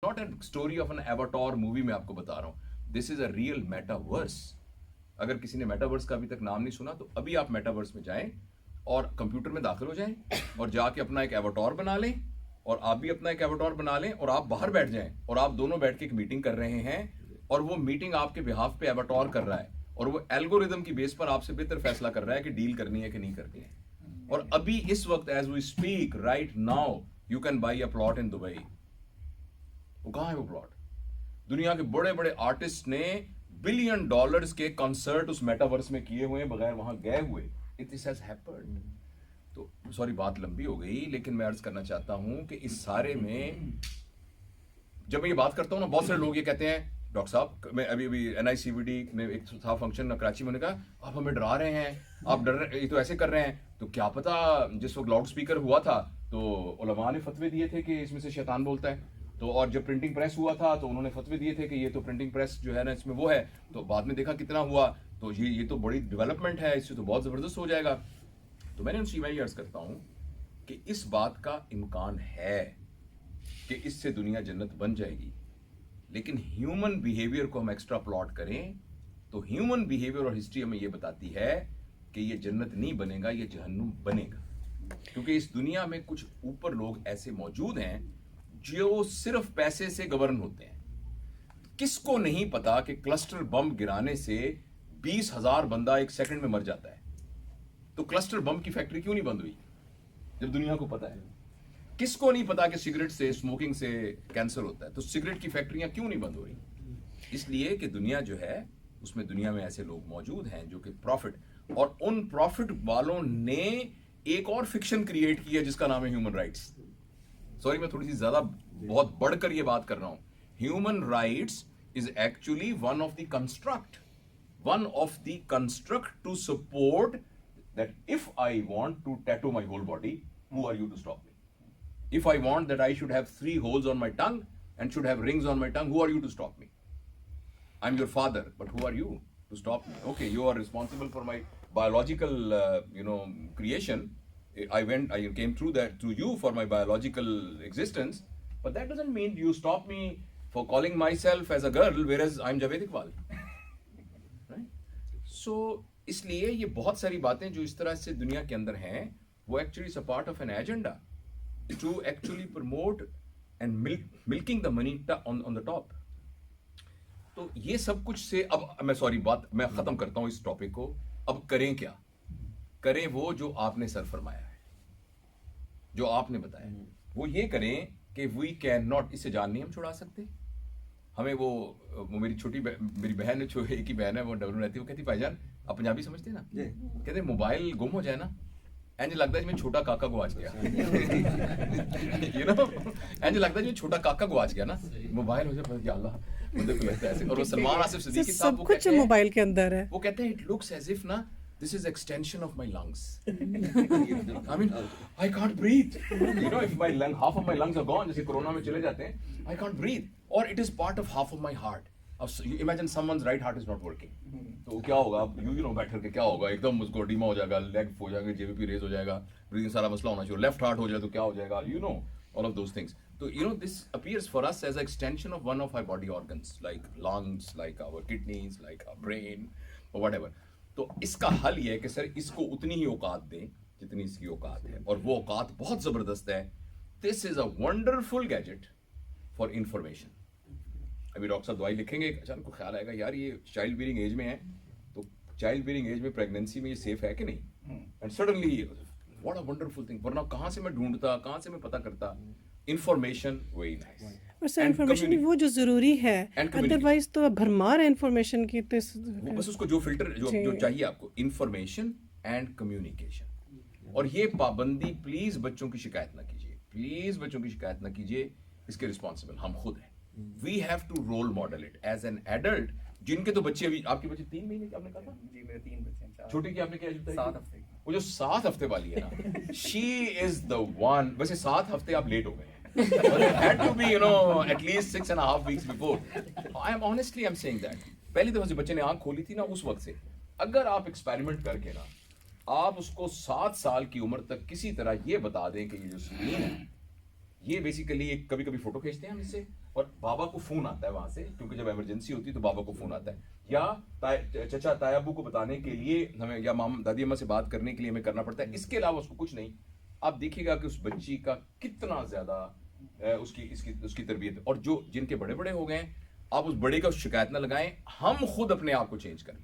Not a story of an avatar movie में आपको बता रहा हूं, this is a real metaverse. अगर किसी ने मेटावर्स का अभी तक नाम नहीं सुना तो अभी आप मेटावर्स में जाएं और कंप्यूटर में दाखिल हो जाएं और जाके अपना एक एवाटार बना लें और आप भी अपना एक एवाटार बना लें और आप बाहर बैठ जाएं और आप दोनों बैठ के एक मीटिंग कर रहे हैं और वो मीटिंग आपके बिहाफ पे एवाटार कर रहा है और वो एल्गोरिदम की बेस पर आपसे बेहतर फैसला कर रहा है कि डील करनी है कि नहीं करनी है। और अभी इस वक्त as we speak right now you can buy a plot in Dubai. वो कहां है वो प्लॉट? दुनिया के बड़े बड़े आर्टिस्ट ने $1 बिलियन के कंसर्ट उस मेटावर्स में किए हुए बगैर वहां गए हुए। It this has happened. तो सॉरी बात लंबी हो गई, लेकिन मैं अर्ज करना चाहता हूं कि इस सारे में जब मैं ये बात करता हूं ना, बहुत सारे लोग ये कहते हैं डॉक्टर साहब, मैं अभी NICVD में एक था फंक्शन कराची में, उन्होंने कहा आप हमें डरा रहे हैं, आप डर रहे, ये तो ऐसे कर रहे हैं। तो क्या पता जिस वक्त लाउड स्पीकर हुआ था तो उलमा ने फतवे दिए थे कि इसमें से शैतान बोलता है। तो और जब प्रिंटिंग प्रेस हुआ था तो उन्होंने फतवे दिए थे कि ये तो प्रिंटिंग प्रेस जो है ना इसमें वो है। तो बाद में देखा कितना हुआ, तो ये तो बड़ी डेवलपमेंट है, इससे तो बहुत ज़बरदस्त हो जाएगा। तो मैंने उनसे मैं ये अर्ज करता हूँ कि इस बात का इम्कान है कि इससे दुनिया जन्नत बन जाएगी, लेकिन ह्यूमन बिहेवियर को हम एक्स्ट्रा प्लॉट करें तो ह्यूमन बिहेवियर और हिस्ट्री हमें यह बताती है कि ये जन्नत नहीं बनेगा, ये जहन्नुम बनेगा। क्योंकि इस दुनिया में कुछ ऊपर लोग ऐसे मौजूद हैं जो सिर्फ पैसे से गवर्न होते हैं। किसको नहीं पता कि क्लस्टर बम गिराने से 20,000 बंदा एक सेकंड में मर जाता है? तो क्लस्टर बम की फैक्ट्री क्यों नहीं बंद हुई जब दुनिया को पता है? किसको नहीं पता कि सिगरेट से, स्मोकिंग से कैंसर होता है? तो सिगरेट की फैक्ट्रियां क्यों नहीं बंद हो रही? इसलिए कि दुनिया जो है उसमें दुनिया में ऐसे लोग मौजूद हैं जो कि प्रॉफिट, और उन प्रॉफिट वालों ने एक और फिक्शन क्रिएट किया जिसका नाम है ह्यूमन राइट्स। सॉरी मैं थोड़ी सी ज्यादा बहुत बढ़कर ये बात कर रहा हूं। Human rights is actually one of the construct to support that if I want to tattoo my whole body, who are you to stop me? If I want that I should have 3 holes on my tongue and should have rings on my tongue, who are you to stop me? I'm your father, but who are you to stop me? Okay, you are responsible for my biological, creation. I came through you for my biological existence, but that doesn't mean you stop me for calling myself as a girl, whereas I'm Javed Iqbal. Right? So, इसलिए ये बहुत सारी बातें जो इस तरह से दुनिया के अंदर हैं, वो actually is a part of an agenda to actually promote and milking the money on the top. तो ये सब कुछ से अब मैं खत्म करता हूं इस टॉपिक को। अब करें क्या? करें वो जो आपने सर फरमाया है, जो आपने बताया, वो ये करें कि वी कैन नॉट, इससे जान नहीं हम छुड़ा सकते। हमें वो मेरी बहन है, जो एक ही बहन है, वो डब्ल्यू रहती है, वो कहती भाईजान आप पंजाबी समझते हैं ना? कहते मोबाइल गुम हो जाए ना, इंज लगता है जिसमें छोटा काका गुआच गया। इंज लगता है जिसमें छोटा काका गुआच गया ना, मोबाइल हो जाए, या अल्लाह, मुझे तो लगता है ऐसे। और वो सलमान आसिफ सिद्दीकी साहब, वो कहते हैं मोबाइल के अंदर है, वो कहते हैं इट लुक्स एज इफ ना this is extension of my lungs. I mean, I can't breathe. If half of my lungs are gone, जैसे कोरोना में चले जाते हैं, I can't breathe. Or it is part of half of my heart. You imagine someone's right heart is not working. तो क्या होगा? बैठ करके क्या होगा? एकदम उसको एडिमा हो जाएगा, लेग हो जाएगा, JVP रेज हो जाएगा, ब्रीदिंग सारा मसला होना चाहिए। लेफ्ट हार्ट हो जाए तो क्या हो जाएगा? All of those things. So this appears for us as an extension of one of our body organs, like lungs, like our kidneys, like our brain, or whatever. तो इसका हल ये है कि सर इसको उतनी ही औकात दें जितनी इसकी औकात है, और वो औकात बहुत जबरदस्त है। This is a wonderful gadget for information. अभी डॉक्टर साहब दवाई लिखेंगे, अचानक को ख्याल आएगा यार ये चाइल्ड बियरिंग एज में है, तो चाइल्ड बियरिंग एज में प्रेगनेंसी में ये सेफ है कि नहीं? And suddenly what a wonderful thing, वरना कहाँ से मैं ढूंढता, कहाँ से मैं पता करता? Information, very nice. और सर इन्फॉर्मेशन वो जो जरूरी है, अदरवाइज तो भरमार है इन्फॉर्मेशन की। तो बस उसको जो फिल्टर जो चाहिए आपको, इंफॉर्मेशन एंड कम्युनिकेशन। और ये पाबंदी प्लीज बच्चों की शिकायत ना कीजिए, प्लीज बच्चों की शिकायत ना कीजिए, इसके रिस्पॉन्सिबल हम खुद हैं। We have to role model it as an adult. जिनके तो बच्चे अभी, आपके बच्चे 3 महीने के आपने कहा था? जी मेरे 3 बच्चे हैं। छोटी की आपने क्या एज बताई? 7 हफ्ते। वो जो 7 हफ्ते वाली है ना, शी इज द वन। वैसे 7 हफ्ते आप लेट हो गए, had to be at least 6.5 weeks before. I'm saying that पहली दफा जब बच्चे ने आंख खोली थी ना, उस वक्त से अगर आप एक्सपेरिमेंट करके ना आप उसको 7 साल की उम्र तक किसी तरह ये बता दें कि ये जो स्क्रीन है, ये बेसिकली एक, कभी कभी फोटो खींचते हैं हम इससे, और बाबा को फोन आता है वहां से, क्योंकि जब इमरजेंसी होती है तो बाबा को फोन आता है, या चचा तायाबू को बताने के लिए हमें, या माम दादी अम्मा से बात करने के लिए हमें करना पड़ता है। इसके अलावा उसको कुछ नहीं। आप देखिएगा कि उस बच्ची का कितना ज्यादा उसकी तरबियत, और जो जिनके बड़े बड़े हो गए हैं, आप उस बड़े का शिकायत ना लगाएं, हम खुद अपने आप को चेंज कर लें।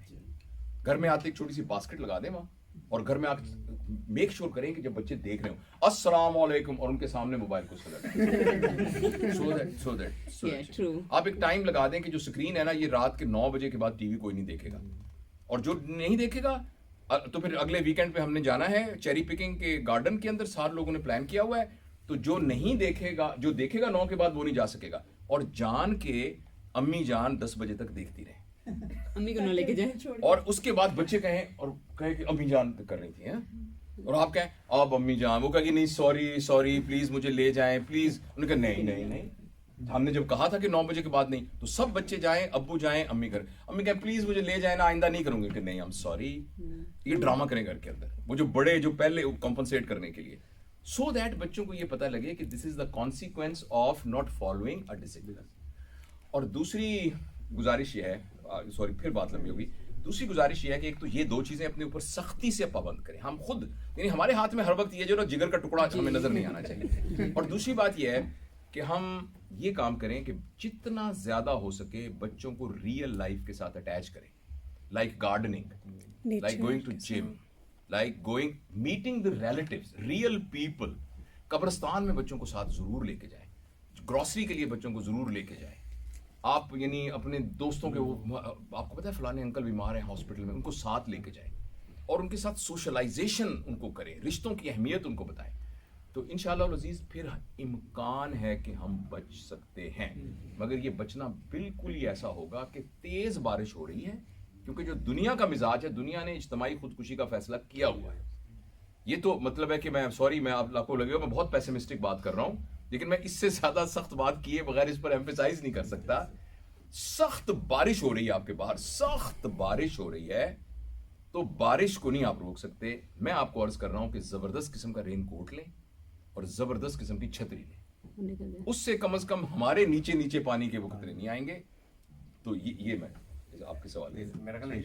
घर में आते एक छोटी सी बास्केट लगा दें वहां, और घर में आके मेक श्योर करें कि जब बच्चे देख रहे हो अस्सलाम वालेकुम, और उनके सामने मोबाइल को सो दैट आप एक टाइम लगा दें कि जो स्क्रीन है ना, ये रात के 9 बजे के बाद टीवी कोई नहीं देखेगा, और जो नहीं देखेगा तो फिर अगले वीकेंड पे हमने जाना है चेरी पिकिंग के गार्डन के अंदर, सारे लोगों ने प्लान किया हुआ है, तो जो नहीं देखेगा, जो देखेगा 9 के बाद वो नहीं जा सकेगा, और जान के अम्मी जान 10 बजे तक देखती रहे, अम्मी को ना लेके जाए, और उसके बाद बच्चे कहें कि अम्मी जान कर रही थी, हैं? और आप कहें अब अम्मी जान, वो कहेगी नहीं सॉरी प्लीज मुझे ले जाएं प्लीज। उन्होंने कहा नहीं, हमने जब कहा था कि 9 बजे के बाद नहीं, तो सब बच्चे जाएं, अब्बू जाएं, अम्मी कहें प्लीज मुझे ले जाए ना, आइंदा नहीं करूंगे, कि नहीं आई एम सॉरी। ये ड्रामा करें घर के अंदर, वो जो बड़े जो पहले कॉम्पनसेट करने के लिए, सो दैट बच्चों को ये पता लगे कि this is the consequence of not following a discipline. और दूसरी गुजारिश ये है, सॉरी फिर बात लंबी होगी, दूसरी गुजारिश ये है कि एक तो ये 2 चीजें अपने ऊपर सख्ती से पाबंद करें हम खुद, यानी हमारे हाथ में हर वक्त ये जो ना जिगर का टुकड़ा हमें नजर नहीं आना चाहिए। और दूसरी बात ये है कि हम ये काम करें कि जितना ज्यादा हो सके बच्चों को रियल लाइफ के साथ अटैच करें, like gardening, like going to gym, like going meeting the relatives, real people. कब्रिस्तान में बच्चों को साथ जरूर लेके जाएं, ग्रोसरी के लिए बच्चों को जरूर लेके जाएं। आप यानी अपने दोस्तों के, वो आपको पता है फलाने अंकल बीमार हैं हॉस्पिटल में, उनको साथ लेके जाएं और उनके साथ सोशलाइजेशन उनको करें, रिश्तों की अहमियत उनको बताएं, तो इंशाअल्लाह अज़ीज़ फिर इम्कान है कि हम बच सकते हैं। मगर ये बचना बिल्कुल ही ऐसा होगा कि तेज बारिश हो रही है, क्योंकि जो दुनिया का मिजाज है, दुनिया ने इज्तिमाई खुदकुशी का फैसला किया हुआ है। ये तो मतलब है कि मैं आप आपको लगेगा मैं बहुत पेसिमिस्टिक बात कर रहा हूं, लेकिन मैं इससे ज्यादा सख्त बात किए बगैर इस पर एम्फेसाइज नहीं कर सकता। सख्त बारिश हो रही है आपके बाहर, सख्त बारिश हो रही है, तो बारिश को नहीं आप रोक सकते। मैं आपको अर्ज कर रहा हूं कि जबरदस्त किस्म का रेन कोट लें और जबरदस्त किस्म की छतरी लें, उससे कम से कम हमारे नीचे पानी के वो खतरे नहीं आएंगे। तो ये मैं आपके सवाल मेरा ख्याल है